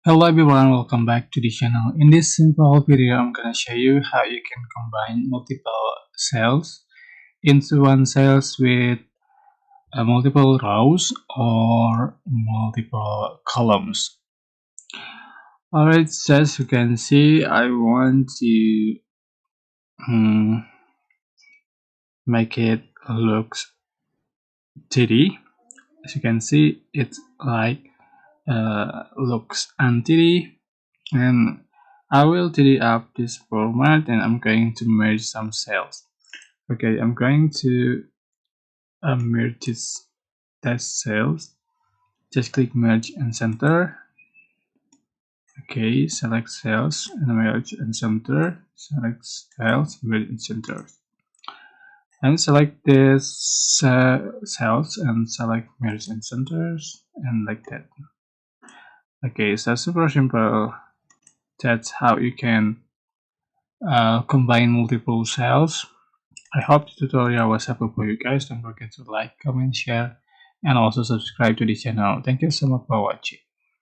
Hello everyone, welcome back to the channel. In this simple video, I'm gonna show you how you can combine multiple cells into one cells with multiple rows or multiple columns. Alright, so as you can see, I want to make it looks 3D. As you can see, it's like looks untidy, and I will tidy up this format and I'm going to merge some cells. Okay, I'm going to merge this test cells. Just click merge and center. Okay, select cells and merge and center. Select cells, merge and center. And select this cells and select merge and centers, and like that. Okay, so super simple. That's how you can combine multiple cells. I hope the tutorial was helpful for you guys. Don't forget to like, comment, share, and also subscribe to the channel. Thank you so much for watching.